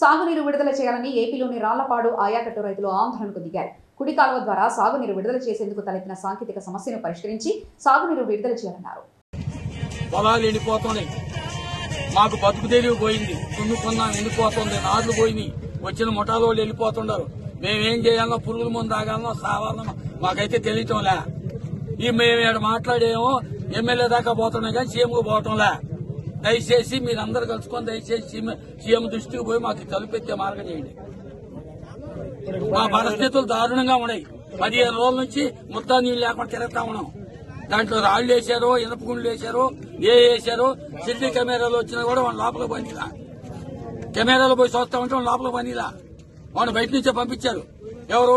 సాగునీరు విడుదల చేయాలని ఏపీలోని రాళ్లపాడు ఆయాకట్టు రైతులు ఆందోళనకు దిగారు. కుడి కాలువ ద్వారా సాగునీరు విడుదల చేసేందుకు తలెత్తిన సాంకేతిక సమస్యను పరిష్కరించి సాగునీరు విడుదల చేయాలన్నారు. పొలాలు ఎండిపోతున్నాయి, మాకు బతుకు తెరివి పోయింది, దున్నుకున్నాం ఎండిపోతుంది, నార్లు పోయినాయి, వచ్చిన ముఠాలు వాళ్ళు వెళ్ళిపోతున్నారు. మేమేం చేయాలనో, పురుగుల ముందు ఆగాలనో సావాలనో మాకైతే తెలియటంలే. మేము మాట్లాడేమో ఎమ్మెల్యే దాకా పోతున్నాయి కానీ సీఎంకు పోవటంలే. దయచేసి మీరందరూ కలుసుకొని దయచేసి సీఎం దృష్టికి పోయి మాకు తలుపెత్తే మార్గం చేయండి. మా పరిస్థితులు దారుణంగా ఉన్నాయి. 15 రోజుల నుంచి ముద్దా నీళ్లు లేకుండా తిరుగుతా ఉన్నాం. దాంట్లో రాళ్లు వేశారు, ఇనప గుండ్లు వేశారు, వేశారు. సిటీ కెమెరాలు వచ్చినా కూడా వాళ్ళ లోపల పనిలా. కెమెరాలు పోయి చూస్తా ఉంటే వాళ్ళ లోపల పనిలా. వాళ్ళు బయట నుంచే పంపించారు. ఎవరో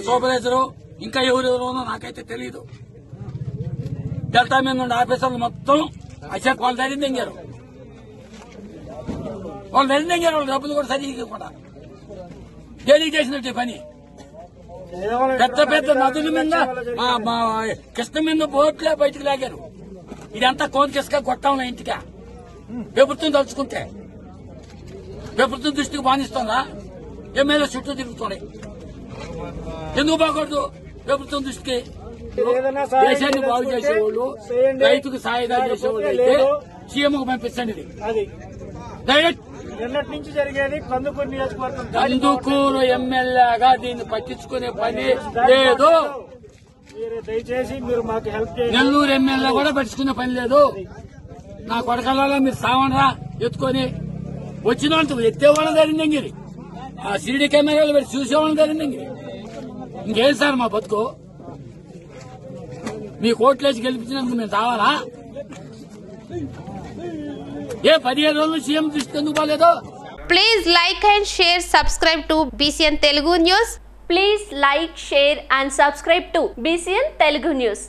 సూపర్వైజరు ఇంకా ఎవరెవరోనో నాకైతే తెలియదు. డెల్టా మీద ఉన్న ఆఫీసర్లు మొత్తం అసలు వాళ్ళు దరిద్రంగారు. వాళ్ళ డబ్బులు కూడా సరిగ్గా కూడా దేనికి చేసినట్టు పని. పెద్ద పెద్ద నదుల మీద కృష్ణ మీద బోట్లే బయటకు లాగారు. ఇదంతా కోరికిసుక కొట్టాం ఇంటికా. ప్రభుత్వం తలుచుకుంటే ప్రభుత్వం దృష్టికి బాధిస్తుందా? ఎమ్మెల్యే చుట్టూ తిరుగుతున్నాయి. ఎందుకు బాగూడదు ప్రభుత్వం దృష్టికి? దేశాన్ని బాగు చేసేవాళ్ళు, రైతుకు సాయుధా చేసేవాళ్ళు అయితే సీఎంకు పంపించండి. డైరెక్ట్ కందుకూరు ఎమ్మెల్యేగా దీన్ని పట్టించుకునే పని లేదు. దయచేసి మీరు మాకు హెల్ప్ చేయండి. నెల్లూరు ఎమ్మెల్యే కూడా పట్టించుకునే పని లేదు. నా కొడకలలో మీరు సావనరా ఎత్తుకొని వచ్చిన వాళ్ళు ఎత్తేవాళ్ళని జరిగిందంగిరి. ఆ సీడీ కెమెరాలు పెట్టి చూసేవాళ్ళని జరిగిందంగిరి. ఇంకేం సార్ మా బతుకు? మీ కోట్లేసి గెలిపించినందుకు మేము తావాలా? 15 రోజులు సీఎం దృష్టి ఎందుకు పోలేదు? Please like and share, subscribe to BCN Telugu News. Please like, share and subscribe to BCN Telugu News.